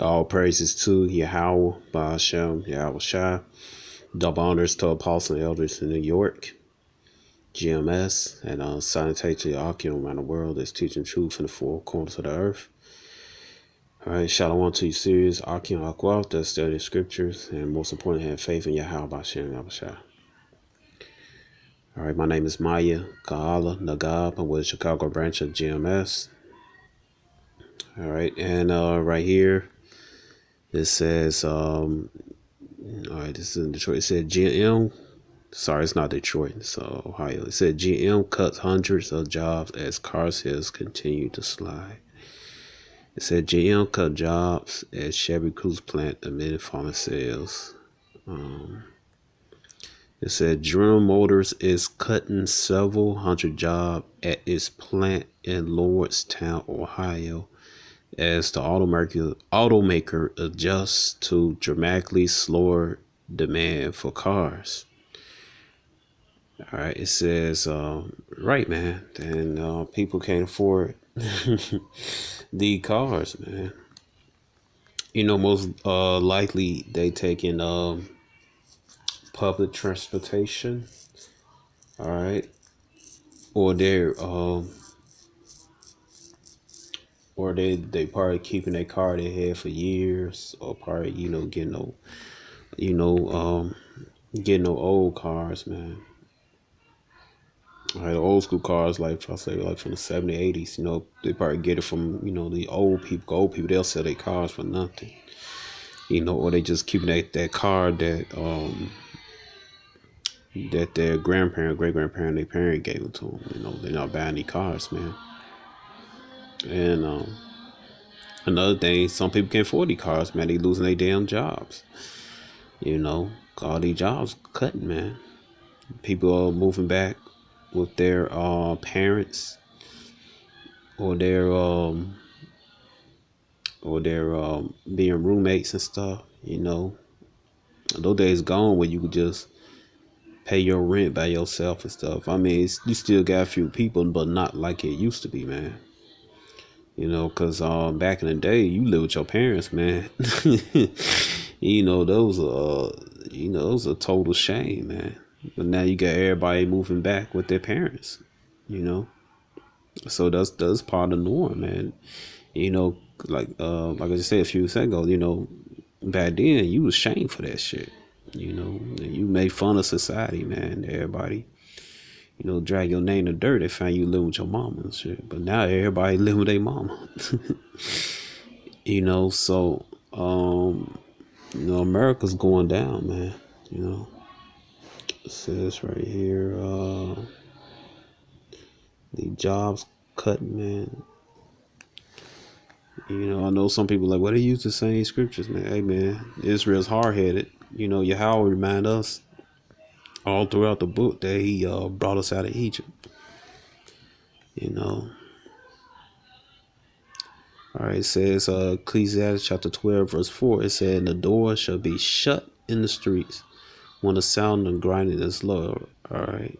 All praises to Yahweh, Ba'ashem, Yahweh Shai. Double honors to Apostle and Elders in New York, GMS, and salutation to Akim around the world that's teaching truth in the four corners of the earth. All right, shalom to you, serious Akim Akwaf that's studying scriptures, and most importantly, have faith in Yahweh, Ba'ashem, Yahweh Shai. All right, my name is Maya Kaala Nagab. I'm with the Chicago branch of GMS. All right, and right here, it says, all right, this is in Detroit. It said GM. Sorry, it's not Detroit. It's Ohio. It said GM cuts hundreds of jobs as car sales continue to slide. It said GM cut jobs at Chevy Cruise plant amid falling sales. It said General Motors is cutting several hundred jobs at its plant in Lordstown, Ohio, as the automaker adjusts to dramatically slower demand for cars. All right, it says, right, man, and people can't afford the cars, man. You know, most likely they taking public transportation, all right, or they probably keeping their car they had for years, or probably getting no old cars, man. All right, the old school cars, like I say, like from the 70s, 80s, they probably get it from, the old people. Old people, they'll sell their cars for nothing, or they just keeping that car that their grandparent, great grandparent, their parent gave them to them. They're not buying any cars, man. And another thing, some people can't afford these cars, man. They losing their damn jobs. All these jobs cutting, man. People are moving back with their parents or their being roommates and stuff. Those days gone where you could just pay your rent by yourself and stuff. I mean, you still got a few people, but not like it used to be, man. Because back in the day, you live with your parents, man. Those are a total shame, man. But now you got everybody moving back with their parents, So that's part of the norm, man. Like I just said a few seconds ago, back then you was shamed for that shit. You made fun of society, man. Everybody, drag your name in the dirt. They find you living with your mama and shit. But now everybody living with their mama. So America's going down, man. It says right here, the jobs cutting, man. I know some people like, well, they use the same scriptures, man. Hey, man, Israel's hard-headed. Yahweh remind us all throughout the book that he brought us out of Egypt. All right, it says Ecclesiastes chapter 12, verse 4. It said, the door shall be shut in the streets when the sound of grinding is low. All right,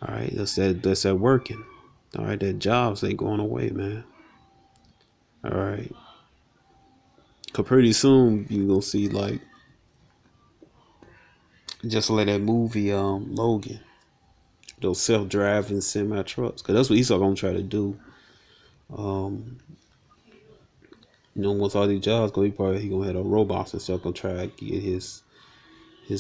that's that working. All right, that jobs ain't going away, man. All right, cause pretty soon you gonna see like just like that movie Logan, those self-driving semi trucks. Cause that's what Esau gonna try to do. Once all these jobs go, he gonna have a robots and stuff gonna try to get his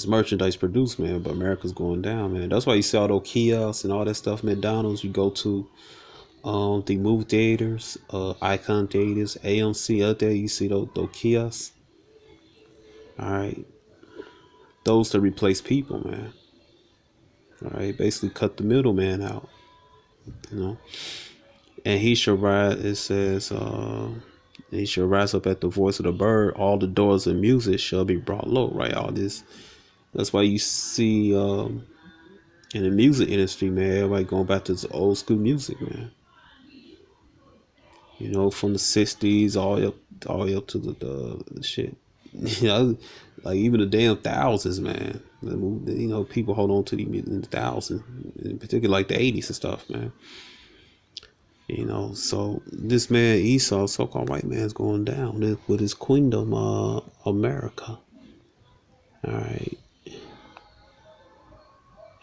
merchandise produced, man. But America's going down, man. That's why you see all those kiosks and all that stuff. McDonald's, you go to the movie theaters, Icon theaters, AMC out there, you see those kiosks. All right, those to replace people, man. All right, basically cut the middleman out, and he shall rise. It says, he shall rise up at the voice of the bird. All the doors of music shall be brought low. Right, all this. That's why you see in the music industry, man, everybody going back to this old school music, man. From the 60s all up to the shit. Like even the damn thousands, man. People hold on to the thousands, in particular like the 80s and stuff, man. So this man Esau, so-called white man, is going down with his queendom, America. All right,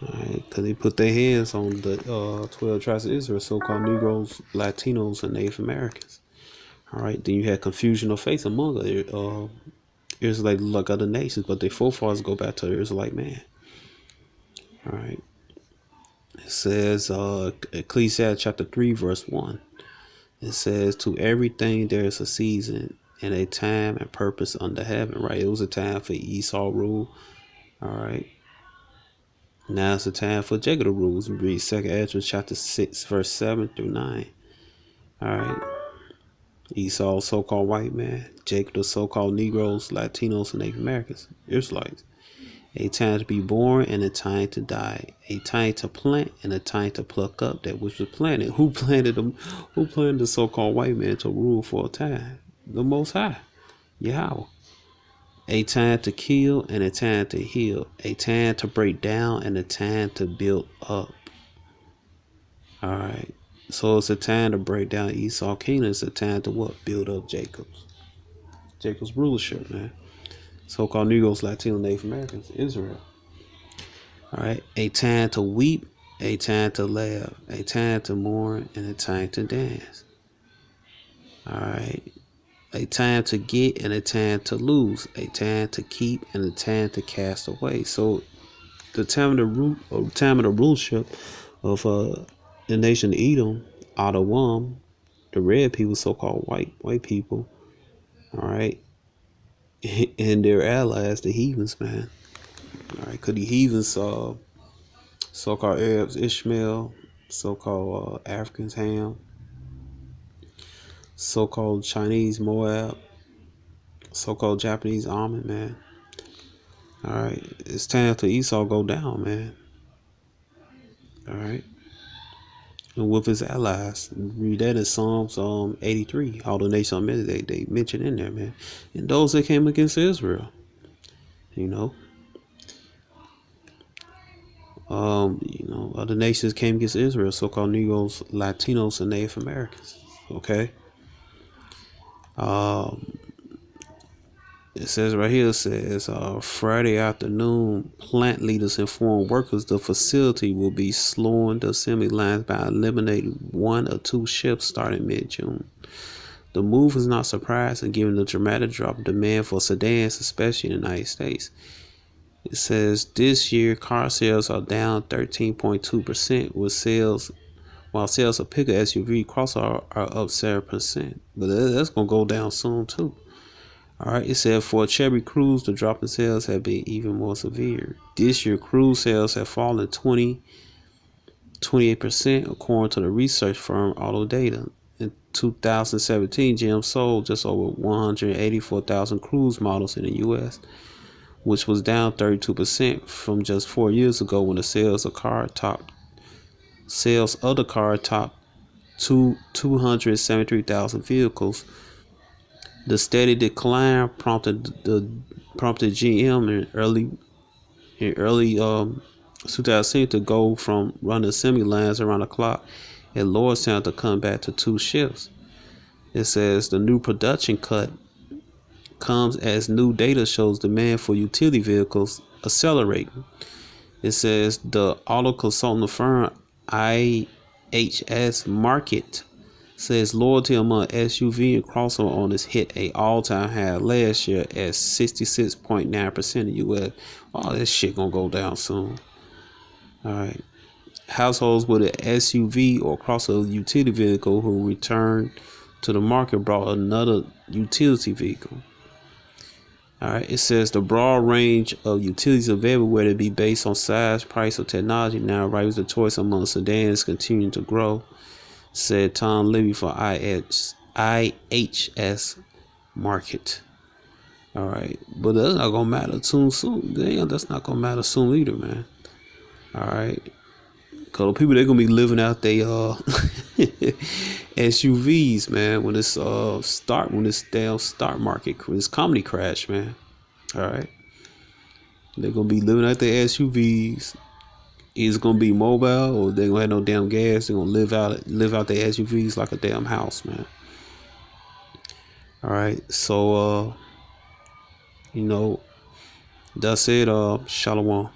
because they put their hands on the 12 tribes of Israel, so-called Negroes, Latinos, and Native Americans. All right, then you had confusion of faith among Israelite like other nations, but their forefathers go back to the Israelite man. All right, it says Ecclesiastes chapter 3 verse 1. It says, to everything there is a season and a time and purpose under heaven. Right, it was a time for Esau rule. All right, now it's a time for Jacob to rule. We read 2 Ezra chapter 6 verse 7 through 9. All right, Esau, so-called white man, Jacob, the so-called Negroes, Latinos, and Native Americans, Israelites. A time to be born and a time to die. A time to plant and a time to pluck up that which was planted. Who planted them? Who planted the so-called white man to rule for a time? The Most High, Yahweh. A time to kill and a time to heal. A time to break down and a time to build up. All right. So it's a time to break down Esau kingdom. It's a time to what? Build up Jacob's rulership, man. So-called Negroes, Latino, Native Americans, Israel. All right, a time to weep, a time to laugh, a time to mourn, and a time to dance. All right, a time to get and a time to lose, a time to keep and a time to cast away. So the time of the rulership of the nation of Edom, Adawam, the red people, so-called white people. All right. And their allies, the heathens, man. All right, because the heathens, so-called Arabs, Ishmael, so-called Africans, Ham, so-called Chinese, Moab, so-called Japanese, Amun, man. All right, it's time to Esau go down, man. All right, and with his allies, read that in Psalms 83. All the nations on they mentioned in there, man, and those that came against Israel, other nations came against Israel, so-called Negroes, Latinos, and Native Americans. Okay. It says right here, it says Friday afternoon, plant leaders inform workers the facility will be slowing the assembly lines by eliminating 1 or 2 shifts starting mid-June. The move is not surprising given the dramatic drop in demand for sedans, especially in the United States. It says this year car sales are down 13.2%, while sales of pickup SUV crossover are up 7%. But that's gonna go down soon too. All right, it said for Chevy Cruze, the drop in sales have been even more severe. This year, Cruze sales have fallen 28%, according to the research firm AutoData. In 2017, GM sold just over 184,000 Cruze models in the U.S., which was down 32% from just 4 years ago when the sales of the car topped 273,000 vehicles. The steady decline prompted GM in early 2010 to go from running assembly lines around the clock at Lordstown to come back to 2 shifts. It says the new production cut comes as new data shows demand for utility vehicles accelerating. It says the auto consulting firm IHS Markit says loyalty among SUV and crossover owners hit a all-time high last year at 66.9% in the U.S. Oh, this shit gonna go down soon. All right. Households with an SUV or crossover utility vehicle who returned to the market brought another utility vehicle. All right. It says the broad range of utilities available, whether it be based on size, price, or technology, now rivals the choice among sedans continuing to grow, said Tom Levy for IHS Markit. All right, but that's not gonna matter soon. Damn, that's not gonna matter soon either, man. All right, cause people they're gonna be living out their SUVs, man. When this damn stock market, this comedy crash, man. All right, they're gonna be living out their SUVs. either gonna be mobile or they gonna have no damn gas. They gonna live out their SUVs like a damn house, man. All right, so you know, that's it. Shalom.